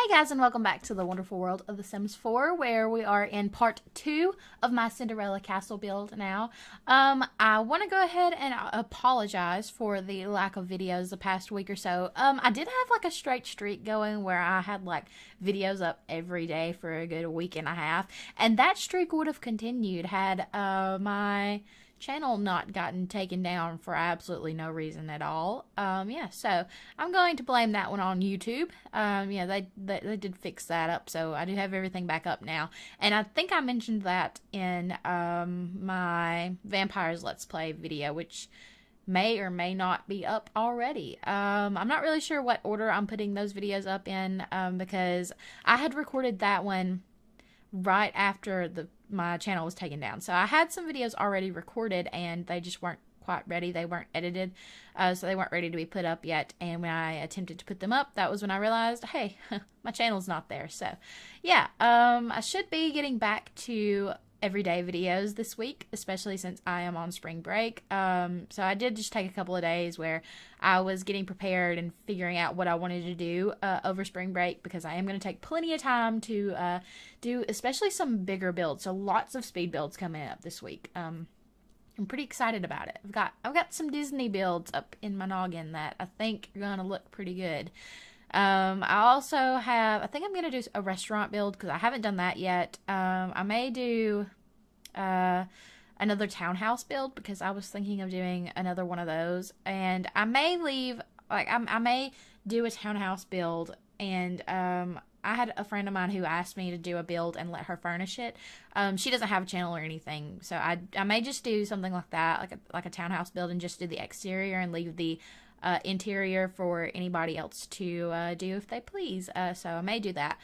Hey guys, and welcome back to the wonderful world of The Sims 4, where we are in part 2 of my Cinderella castle build now. I want to go ahead and apologize for the lack of videos the past week or so. I did have like a straight streak going where I had like videos up every day for a good week and a half, and that streak would have continued had my channel not gotten taken down for absolutely no reason at all. So I'm going to blame that one on YouTube. They did fix that up, so I do have everything back up now. And I think I mentioned that in my Vampires Let's Play video, which may or may not be up already. I'm not really sure what order I'm putting those videos up in, because I had recorded that one right after my channel was taken down. So I had some videos already recorded and they just weren't quite ready. They weren't edited, so they weren't ready to be put up yet. And when I attempted to put them up, that was when I realized, hey, my channel's not there. So yeah, I should be getting back to everyday videos this week, especially since I am on spring break. So I did just take a couple of days where I was getting prepared and figuring out what I wanted to do over spring break, because I am going to take plenty of time to do especially some bigger builds. So lots of speed builds coming up this week. I'm pretty excited about it. I've got some Disney builds up in my noggin that I think are going to look pretty good. I also have, I think I'm going to do a restaurant build because I haven't done that yet. I may do another townhouse build because I was thinking of doing another one of those. And I may leave, like, I may do a townhouse build. And I had a friend of mine who asked me to do a build and let her furnish it. She doesn't have a channel or anything, so I may just do something like that, like a townhouse build, and just do the exterior and leave the interior for anybody else to do if they please. So I may do that.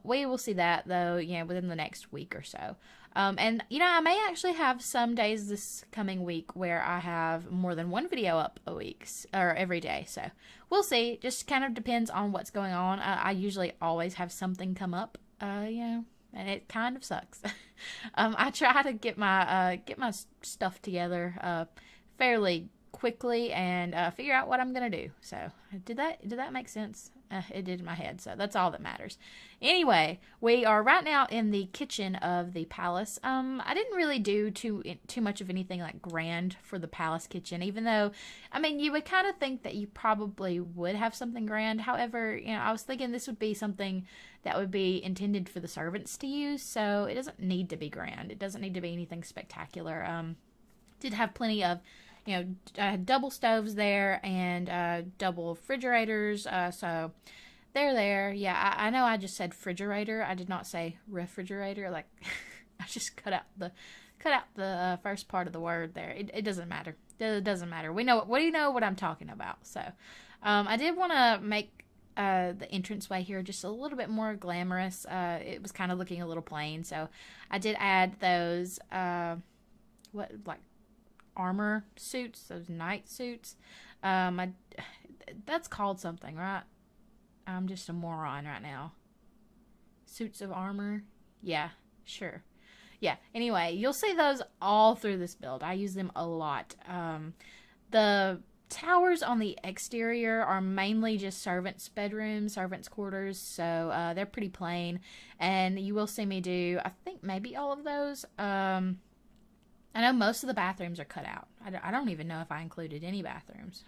We will see that though, within the next week or so. And I may actually have some days this coming week where I have more than one video up a week or every day. So we'll see. Just kind of depends on what's going on. I usually always have something come up, and it kind of sucks. I try to get my stuff together fairly quickly and figure out what I'm gonna do. So did that make sense? It did in my head, so that's all that matters. Anyway, we are right now in the kitchen of the palace. I didn't really do too much of anything like grand for the palace kitchen, even though, I mean, you would kind of think that you probably would have something grand. However, I was thinking this would be something that would be intended for the servants to use, so it doesn't need to be grand. It doesn't need to be anything spectacular. Did have plenty of double stoves there and double refrigerators, so they're there. Yeah, I know I just said refrigerator. I did not say refrigerator. Like, I just cut out the first part of the word there. It doesn't matter. It doesn't matter. We know what I'm talking about. So I did want to make the entranceway here just a little bit more glamorous. It was kind of looking a little plain, so I did add those armor suits, those knight suits. That's called something, right? I'm just a moron right now. Suits of armor? Yeah, sure. Yeah, anyway, you'll see those all through this build. I use them a lot. The towers on the exterior are mainly just servants' bedrooms, servants' quarters, so they're pretty plain. And you will see me do, I think, maybe all of those. I know most of the bathrooms are cut out. I don't even know if I included any bathrooms.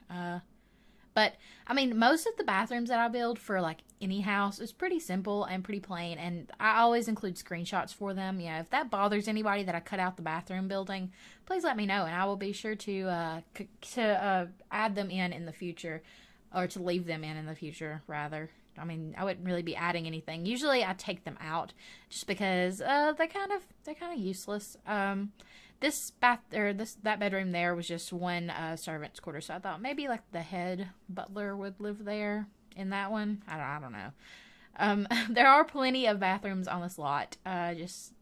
But, I mean, most of the bathrooms that I build for, like, any house is pretty simple and pretty plain. And I always include screenshots for them. If that bothers anybody that I cut out the bathroom building, please let me know. And I will be sure to add them in the future. Or to leave them in the future, rather. I mean, I wouldn't really be adding anything. Usually I take them out just because they're kind of useless. That bedroom there was just one servant's quarter, so I thought maybe like the head butler would live there in that one. I don't know. There are plenty of bathrooms on this lot. Just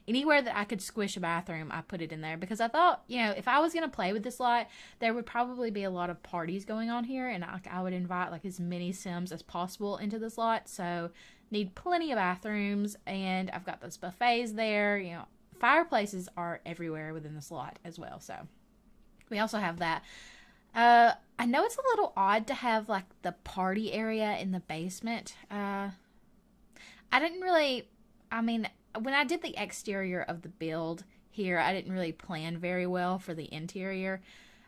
anywhere that I could squish a bathroom, I put it in there because I thought if I was gonna play with this lot, there would probably be a lot of parties going on here, and I would invite like as many Sims as possible into this lot. So need plenty of bathrooms, and I've got those buffets there. Fireplaces are everywhere within this lot as well, so we also have that. I know it's a little odd to have like the party area in the basement. I didn't really, I mean, when I did the exterior of the build here, I didn't really plan very well for the interior.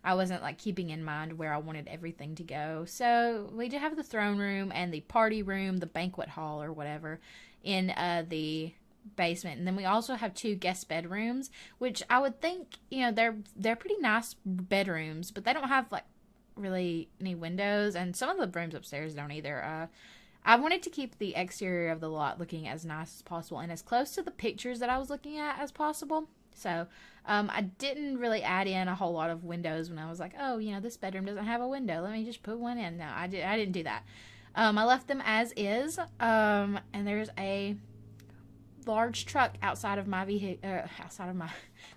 I wasn't like keeping in mind where I wanted everything to go. So we do have the throne room and the party room, the banquet hall or whatever in the basement. And then we also have 2 guest bedrooms, which I would think, they're pretty nice bedrooms, but they don't have like really any windows, and some of the rooms upstairs don't either. I wanted to keep the exterior of the lot looking as nice as possible and as close to the pictures that I was looking at as possible. So I didn't really add in a whole lot of windows when I was like, oh, this bedroom doesn't have a window, let me just put one in. No, I didn't do that. I left them as is, and there's a large truck outside of my vehicle.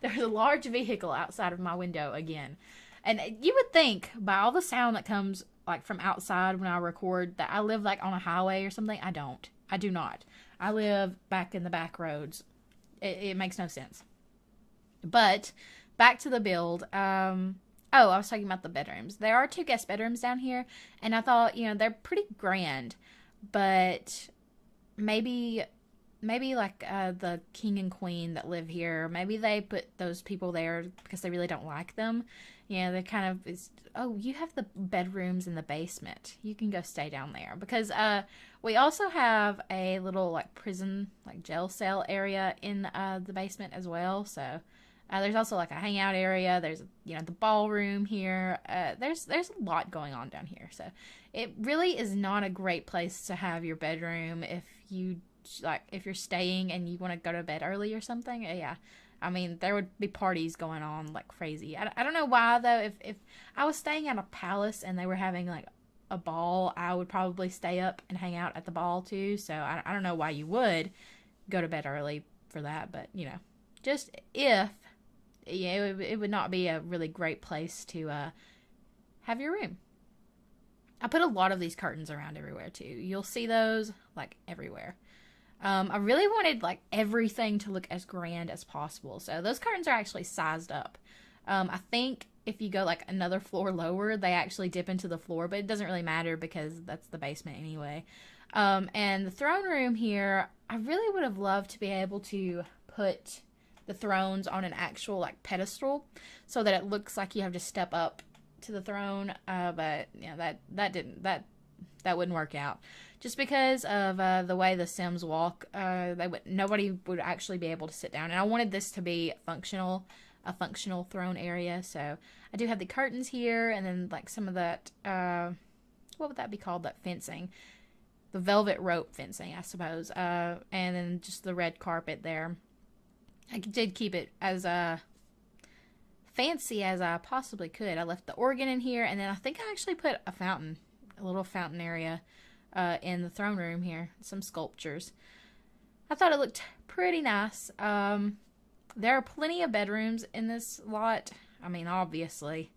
There's a large vehicle outside of my window again. And you would think by all the sound that comes like from outside when I record that I live like on a highway or something. I don't. I do not. I live back in the back roads. It makes no sense. But back to the build. I was talking about the bedrooms. There are 2 guest bedrooms down here, and I thought, they're pretty grand, but maybe like the king and queen that live here, maybe they put those people there because they really don't like them. They kind of you have the bedrooms in the basement, you can go stay down there, because we also have a little like prison, like jail cell area in the basement as well. So there's also like a hangout area. There's the ballroom here. There's a lot going on down here. So it really is not a great place to have your bedroom if you're staying and you want to go to bed early or something. Yeah, I mean, there would be parties going on like crazy. I don't know why though. If I was staying at a palace and they were having like a ball, I would probably stay up and hang out at the ball too. So I don't know why you would go to bed early for that, but just if it would not be a really great place to have your room. I put a lot of these curtains around everywhere too. You'll see those like everywhere. I really wanted like everything to look as grand as possible. So those curtains are actually sized up. I think if you go like another floor lower, they actually dip into the floor, but it doesn't really matter because that's the basement anyway. And the throne room here, I really would have loved to be able to put the thrones on an actual like pedestal so that it looks like you have to step up to the throne. But that wouldn't work out. Just because of the way the Sims walk, nobody would actually be able to sit down. And I wanted this to be a functional throne area. So I do have the curtains here, and then like some of that, what would that be called? That fencing, the velvet rope fencing, I suppose. And then just the red carpet there. I did keep it as fancy as I possibly could. I left the organ in here, and then I think I actually put a little fountain area in the throne room here. Some sculptures. I thought it looked pretty nice. There are plenty of bedrooms in this lot. I mean, obviously.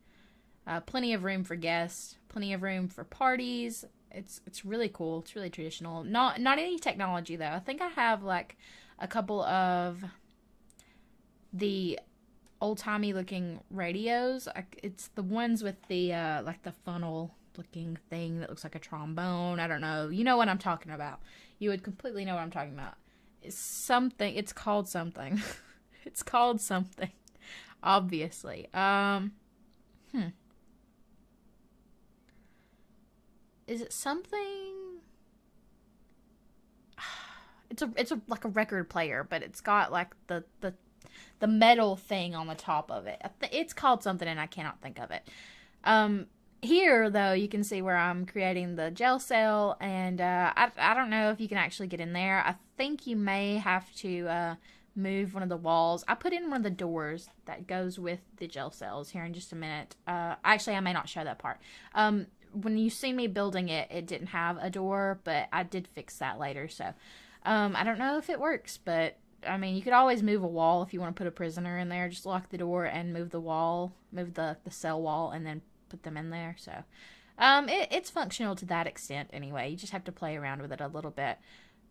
Plenty of room for guests. Plenty of room for parties. It's really cool. It's really traditional. Not any technology, though. I think I have, like, a couple of the old-timey looking radios. It's the ones with the, like, the funnel looking thing that looks like a trombone. I don't know. You know what I'm talking about. You would completely know what I'm talking about. It's called something. It's called something. Obviously. Is it something? It's like a record player, but it's got like the metal thing on the top of it. It's called something and I cannot think of it. Here, though, you can see where I'm creating the jail cell, and I don't know if you can actually get in there. I think you may have to move one of the walls. I put in one of the doors that goes with the jail cells here in just a minute. Actually, I may not show that part. When you see me building it, it didn't have a door, but I did fix that later, so I don't know if it works, but I mean, you could always move a wall if you want to put a prisoner in there. Just lock the door and move the wall, move the cell wall, and then put them in there. So it's functional to that extent anyway. You just have to play around with it a little bit.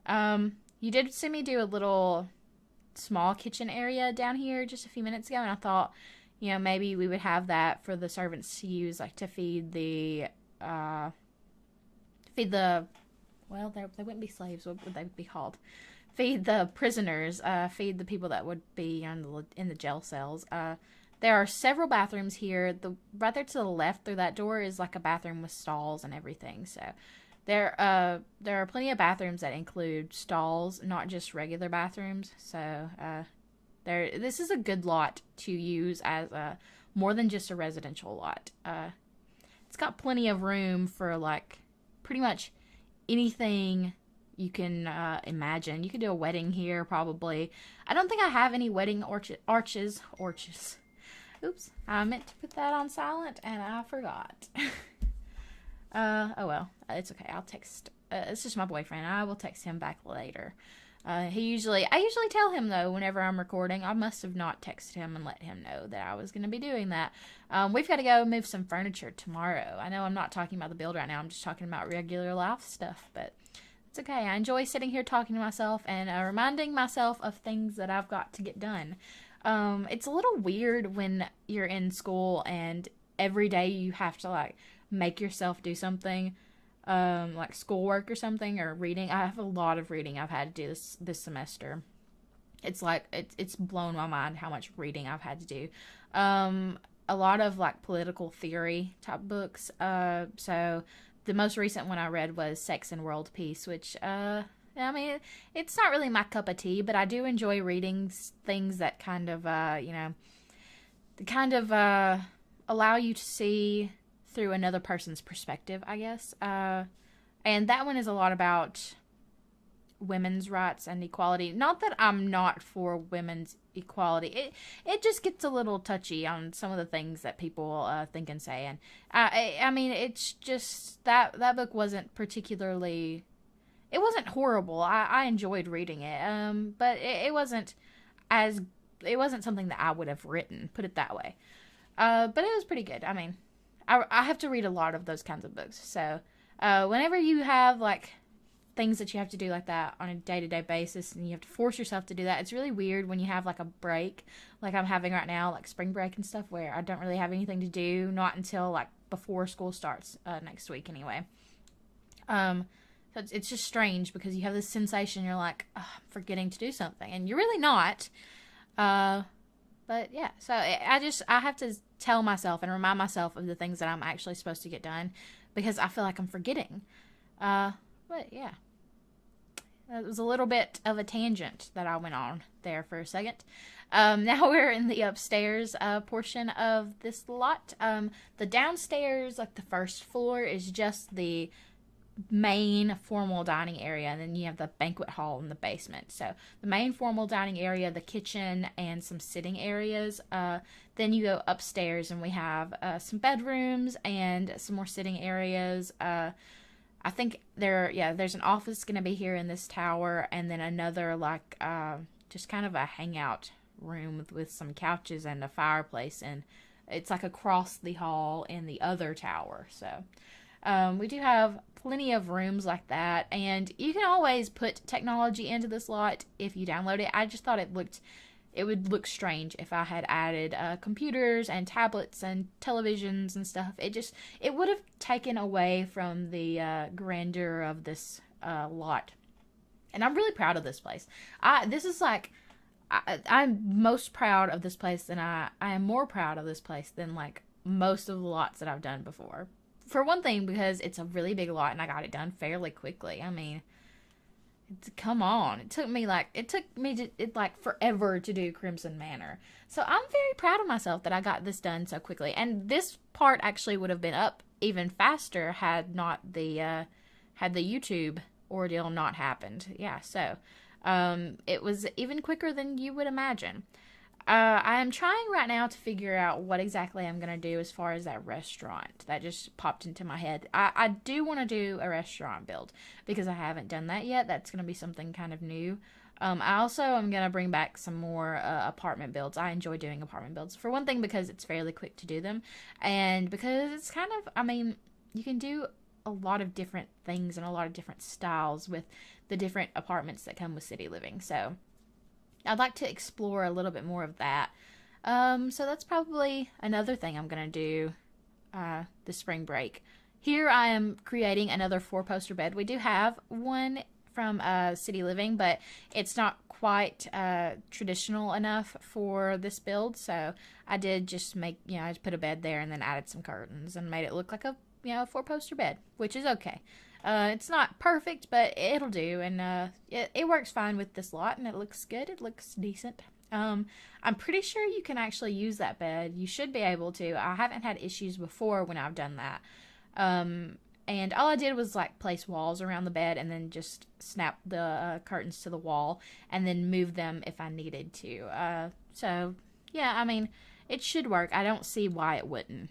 You did see me do a little small kitchen area down here just a few minutes ago, and I thought, maybe we would have that for the servants to use, like to feed the well, they wouldn't be slaves. What would they be called? Feed the prisoners. Feed the people that would be in the jail cells. There are several bathrooms here. Right there to the left through that door is like a bathroom with stalls and everything. So there are plenty of bathrooms that include stalls, not just regular bathrooms. So this is a good lot to use as more than just a residential lot. It's got plenty of room for like pretty much anything you can imagine. You could do a wedding here probably. I don't think I have any wedding arches. Oops, I meant to put that on silent and I forgot. Oh well, it's okay. I'll text. It's just my boyfriend. I will text him back later. I usually tell him though whenever I'm recording. I must have not texted him and let him know that I was going to be doing that. We've got to go move some furniture tomorrow. I know I'm not talking about the build right now. I'm just talking about regular life stuff, but it's okay. I enjoy sitting here talking to myself and reminding myself of things that I've got to get done. It's a little weird when you're in school and every day you have to like make yourself do something. Like schoolwork or something, or reading. I have a lot of reading I've had to do this semester. It's like it's blown my mind how much reading I've had to do. A lot of like political theory type books. So the most recent one I read was Sex and World Peace, which I mean, it's not really my cup of tea, but I do enjoy reading things that kind of allow you to see through another person's perspective, I guess. And that one is a lot about women's rights and equality. Not that I'm not for women's equality. It just gets a little touchy on some of the things that people think and say. And I mean, it's just that book wasn't particularly. It wasn't horrible. I enjoyed reading it. But it wasn't something that I would have written. Put it that way. But it was pretty good. I mean. I have to read a lot of those kinds of books. So, whenever you have, like, things that you have to do like that on a day-to-day basis, and you have to force yourself to do that, it's really weird when you have, like, a break, like I'm having right now, like spring break and stuff, where I don't really have anything to do, not until, like, before school starts next week anyway. So it's just strange because you have this sensation, you're like, oh, I'm forgetting to do something, and you're really not. But yeah, so I have to tell myself and remind myself of the things that I'm actually supposed to get done because I feel like I'm forgetting. But yeah, it was a little bit of a tangent that I went on there for a second. Now we're in the upstairs portion of this lot. The downstairs, like the first floor, is just the main formal dining area, and then you have the banquet hall in the basement. So the main formal dining area, the kitchen, and some sitting areas. Then you go upstairs and we have some bedrooms and some more sitting areas. I think there's an office going to be here in this tower, and then another like just kind of a hangout room with some couches and a fireplace, and it's like across the hall in the other tower. So we do have plenty of rooms like that, and you can always put technology into this lot if you download it. I just thought it would look strange if I had added computers and tablets and televisions and stuff. It would have taken away from the grandeur of this lot. And I'm really proud of this place. I'm most proud of this place I am more proud of this place than like most of the lots that I've done before. For one thing, because it's a really big lot and I got it done fairly quickly. I mean, come on. It took me forever to do Crimson Manor. So I'm very proud of myself that I got this done so quickly. And this part actually would have been up even faster had the YouTube ordeal not happened. Yeah, so it was even quicker than you would imagine. I am trying right now to figure out what exactly I'm going to do as far as that restaurant. That just popped into my head. I do want to do a restaurant build because I haven't done that yet. That's going to be something kind of new. I also am going to bring back some more apartment builds. I enjoy doing apartment builds. For one thing, because it's fairly quick to do them. And because it's kind of, I mean, you can do a lot of different things and a lot of different styles with the different apartments that come with city living. So I'd like to explore a little bit more of that. So that's probably another thing I'm going to do this spring break Here I am creating another 4-poster bed. We do have one from City Living, but it's not quite traditional enough for this build, so I did just make, I just put a bed there and then added some curtains and made it look like a 4-poster bed, which is okay. It's not perfect, but it'll do, and it works fine with this lot, and it looks good. It looks decent. I'm pretty sure you can actually use that bed. You should be able to. I haven't had issues before when I've done that. And all I did was like place walls around the bed and then just snap the curtains to the wall and then move them if I needed to. So yeah, I mean, it should work. I don't see why it wouldn't.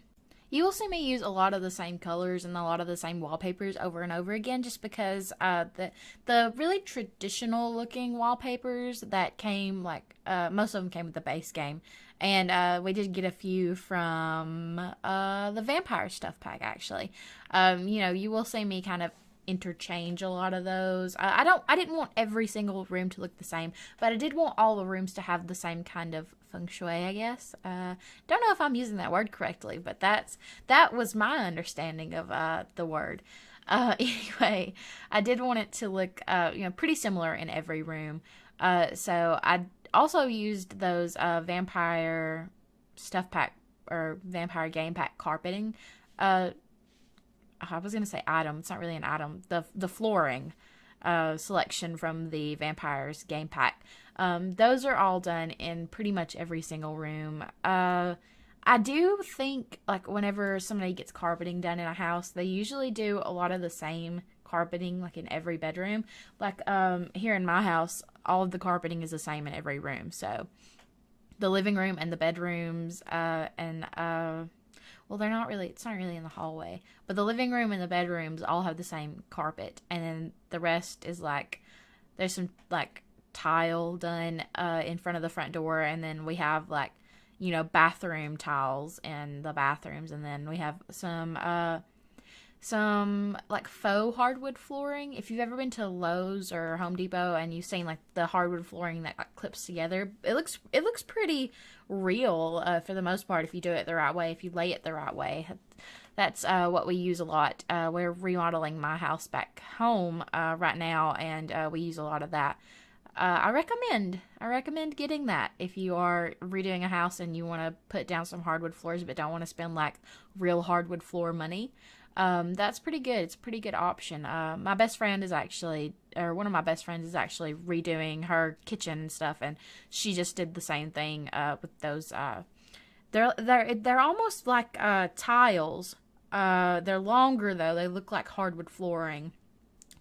You will see me use a lot of the same colors and a lot of the same wallpapers over and over again, just because the really traditional looking wallpapers that came, like most of them came with the base game, and we did get a few from the vampire stuff pack actually. You will see me kind of interchange a lot of those. I didn't want every single room to look the same, but I did want all the rooms to have the same kind of feng shui, I guess. Don't know if I'm using that word correctly, but that was my understanding of the word. Anyway, I did want it to look pretty similar in every room. So I also used those vampire stuff pack or vampire game pack carpeting. I was going to say item. It's not really an item. The flooring selection from the Vampires game pack. Those are all done in pretty much every single room. I do think, like, whenever somebody gets carpeting done in a house, they usually do a lot of the same carpeting, like, in every bedroom. Like, here in my house, all of the carpeting is the same in every room. So, the living room and the bedrooms, well, it's not really in the hallway, but the living room and the bedrooms all have the same carpet, and then the rest is like, there's some like tile done in front of the front door, and then we have like, bathroom tiles in the bathrooms, and then we have some like faux hardwood flooring. If you've ever been to Lowe's or Home Depot and you've seen like the hardwood flooring that like, clips together, it looks pretty real for the most part if you do it the right way, if you lay it the right way. That's what we use a lot. We're remodeling my house back home right now, and we use a lot of that. I recommend getting that if you are redoing a house and you want to put down some hardwood floors but don't want to spend like real hardwood floor money. That's pretty good. It's a pretty good option. My best friend is actually, or one of my best friends is actually redoing her kitchen and stuff, and she just did the same thing with those. They're almost like tiles. They're longer though. They look like hardwood flooring,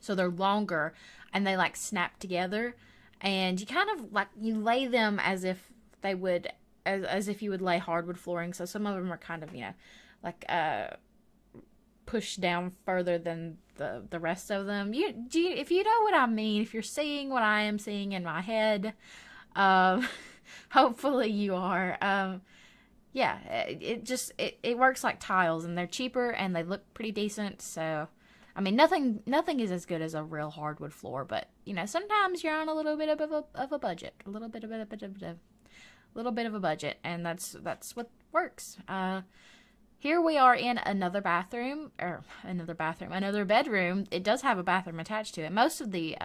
so they're longer and they like snap together. And you kind of like you lay them as if they would, as if you would lay hardwood flooring. So some of them are kind of like pushed down further than the rest of them. If you know what I mean, if you're seeing what I am seeing in my head, hopefully you are. Yeah, it works like tiles, and they're cheaper and they look pretty decent. So, I mean, nothing is as good as a real hardwood floor, but sometimes you're on a little bit of a budget, a little bit of a budget, and that's what works. Here we are in another bedroom. It does have a bathroom attached to it. Most of the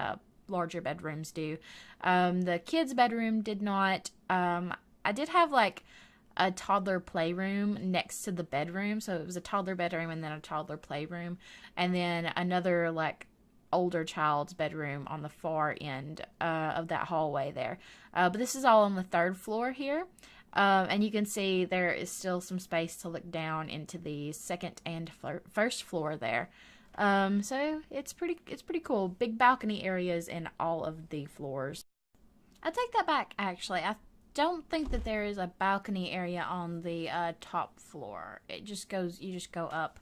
larger bedrooms do. The kids' bedroom did not. I did have like a toddler playroom next to the bedroom, so it was a toddler bedroom and then a toddler playroom, and then another like older child's bedroom on the far end of that hallway there. But this is all on the 3rd floor here. And you can see there is still some space to look down into the 2nd and 1st floor there. So it's pretty cool. Big balcony areas in all of the floors. I take that back, actually. I don't think that there is a balcony area on the top floor. You just go up.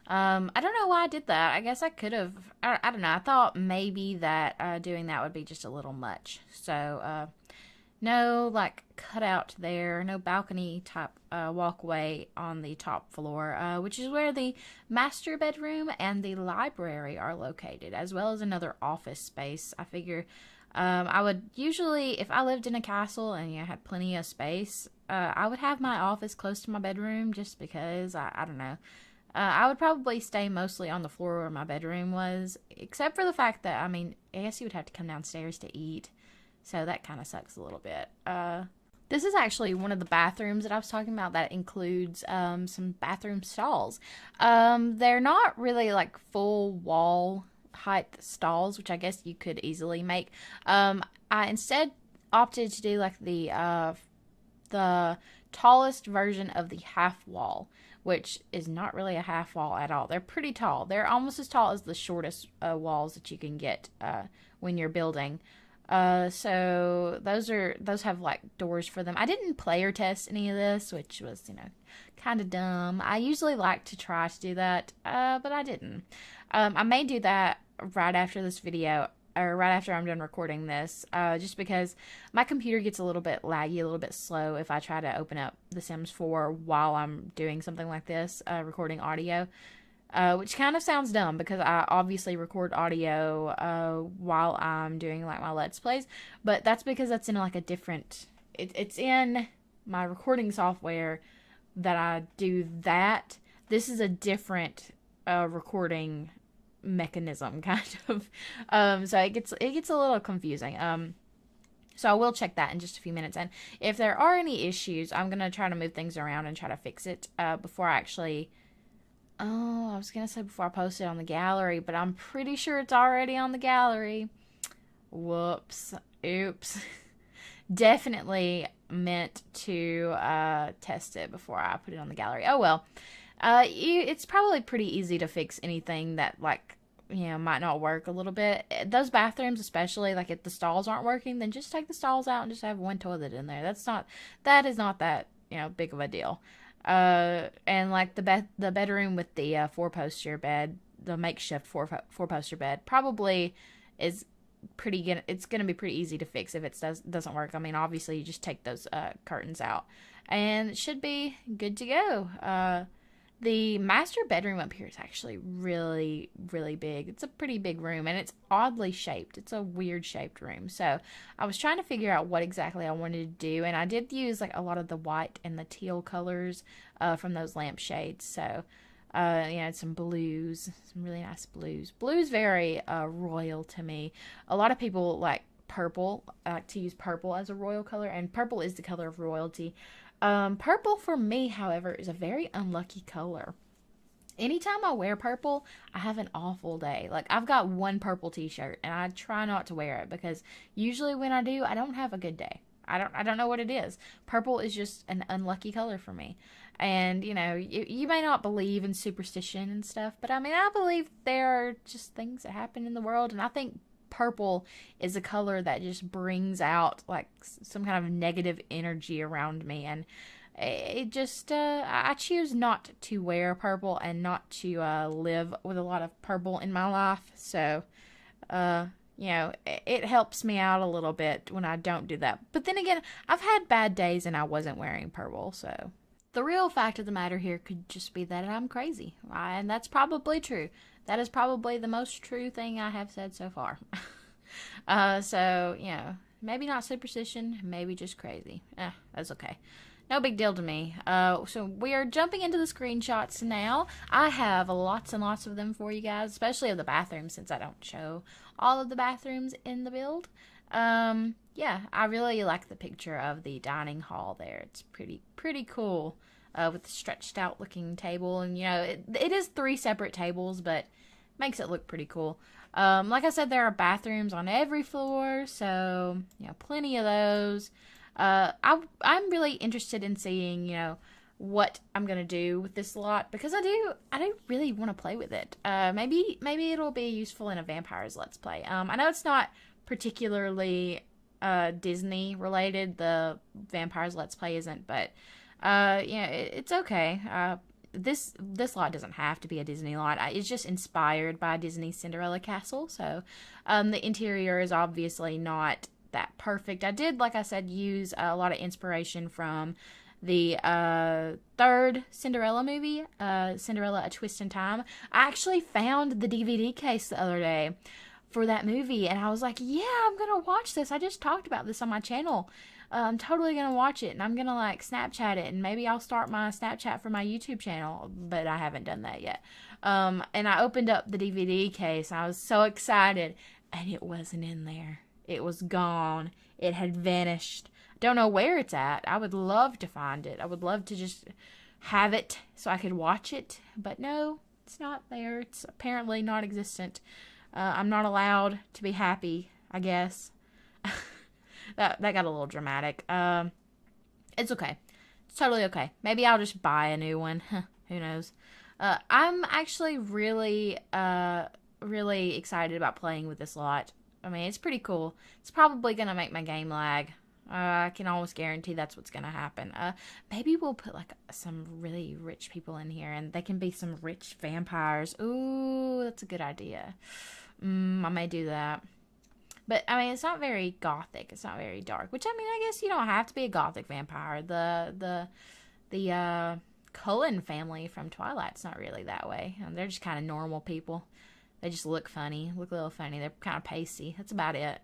I don't know why I did that. I guess I could have. I don't know. I thought maybe that doing that would be just a little much. So no like cutout there, no balcony type walkway on the top floor, which is where the master bedroom and the library are located, as well as another office space. I figure I would usually, if I lived in a castle and had plenty of space, I would have my office close to my bedroom, just because I don't know. I would probably stay mostly on the floor where my bedroom was, except for the fact that, I mean, I guess you would have to come downstairs to eat, so that kind of sucks a little bit. This is actually one of the bathrooms that I was talking about that includes some bathroom stalls. They're not really like full wall height stalls, which I guess you could easily make. I instead opted to do like the tallest version of the half wall, which is not really a half wall at all. They're pretty tall. They're almost as tall as the shortest walls that you can get when you're building. So those have like doors for them. I didn't player test any of this, which was, you know, kind of dumb. I usually like to try to do that, but I didn't. I may do that right after this video, or right after I'm done recording this, just because my computer gets a little bit laggy, a little bit slow if I try to open up The Sims 4 while I'm doing something like this, recording audio. Which kind of sounds dumb because I obviously record audio while I'm doing like my Let's Plays, but that's because that's in like a different, it's in my recording software that I do that. This is a different recording mechanism, kind of. So it gets a little confusing. So I will check that in just a few minutes, and if there are any issues, I'm gonna try to move things around and try to fix it before I actually. Oh, I was going to say before I post it on the gallery, but I'm pretty sure it's already on the gallery. Whoops. Oops. Definitely meant to test it before I put it on the gallery. Oh, well. It's probably pretty easy to fix anything that, like, you know, might not work a little bit. Those bathrooms especially, like, if the stalls aren't working, then just take the stalls out and just have one toilet in there. That is not that, you know, big of a deal. And like the bedroom with the 4-poster bed, the makeshift 4-poster bed, probably is pretty good. It's gonna be pretty easy to fix if it doesn't work. I mean, obviously you just take those curtains out, and it should be good to go. The master bedroom up here is actually really, really big. It's a pretty big room, and it's oddly shaped. It's a weird shaped room. So I was trying to figure out what exactly I wanted to do, and I did use like a lot of the white and the teal colors from those lampshades. So, some blues, some really nice blues. Blue's very royal to me. A lot of people like purple. I like to use purple as a royal color, and purple is the color of royalty. Purple for me, however, is a very unlucky color. Anytime I wear purple, I have an awful day. Like, I've got one purple t-shirt, and I try not to wear it because usually when I do, I don't have a good day. I don't know what it is. Purple is just an unlucky color for me. And, you know, you may not believe in superstition and stuff, but I mean, I believe there are just things that happen in the world, and I think purple is a color that just brings out like some kind of negative energy around me, and it just I choose not to wear purple and not to live with a lot of purple in my life. So it helps me out a little bit when I don't do that. But then again, I've had bad days and I wasn't wearing purple. So the real fact of the matter here could just be that I'm crazy, and that's probably true. That is probably the most true thing I have said so far. So, you know, maybe not superstition, maybe just crazy. That's okay. No big deal to me. So we are jumping into the screenshots now. I have lots and lots of them for you guys, especially of the bathrooms, since I don't show all of the bathrooms in the build. Yeah, I really like the picture of the dining hall there. It's pretty cool, with the stretched out looking table. And, you know, it is 3 separate tables, but makes it look pretty cool. Like I said, there are bathrooms on every floor, so, you know, plenty of those. I'm really interested in seeing, you know, what I'm gonna do with this lot, because I do really want to play with it. Maybe it'll be useful in a vampires Let's Play. I know it's not particularly Disney related. The vampires Let's Play isn't, but it's okay. This lot doesn't have to be a Disney lot. It's just inspired by Disney's Cinderella castle, so the interior is obviously not that perfect. I did, like I said, use a lot of inspiration from the 3rd Cinderella movie, Cinderella: A Twist in Time. I actually found the DVD case the other day for that movie, and I was like, yeah, I'm gonna watch this. I just talked about this on my channel. I'm totally gonna watch it, and I'm gonna like Snapchat it, and maybe I'll start my Snapchat for my YouTube channel, but I haven't done that yet. And I opened up the DVD case, and I was so excited, and it wasn't in there. It was gone. It had vanished. Don't know where it's at. I would love to find it. I would love to just have it so I could watch it, but no, it's not there. It's apparently not existent. I'm not allowed to be happy, I guess. That got a little dramatic. It's okay. It's totally okay. Maybe I'll just buy a new one. Who knows? I'm actually really excited about playing with this lot. I mean, it's pretty cool. It's probably going to make my game lag. I can almost guarantee that's what's going to happen. Maybe we'll put like some really rich people in here, and they can be some rich vampires. Ooh, that's a good idea. I may do that. But, I mean, it's not very gothic. It's not very dark. Which, I mean, I guess you don't have to be a gothic vampire. The Cullen family from Twilight's not really that way. They're just kind of normal people. They just look funny. Look a little funny. They're kind of pasty. That's about it.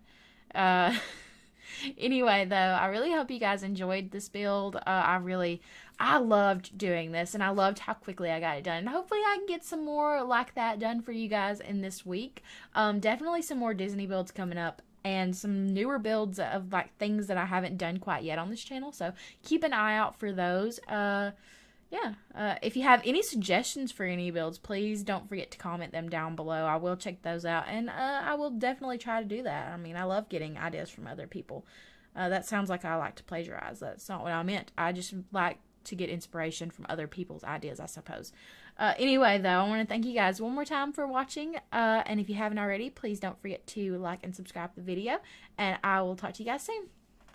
Anyway, though, I really hope you guys enjoyed this build. I loved doing this, and I loved how quickly I got it done. And hopefully I can get some more like that done for you guys in this week. Definitely some more Disney builds coming up, and some newer builds of like things that I haven't done quite yet on this channel. So keep an eye out for those. If you have any suggestions for any builds, please don't forget to comment them down below. I will check those out, and I will definitely try to do that. I mean, I love getting ideas from other people. That sounds like I like to plagiarize. That's not what I meant. I just like to get inspiration from other people's ideas, I suppose. Anyway, though, I want to thank you guys one more time for watching, and if you haven't already, please don't forget to like and subscribe to the video, and I will talk to you guys soon.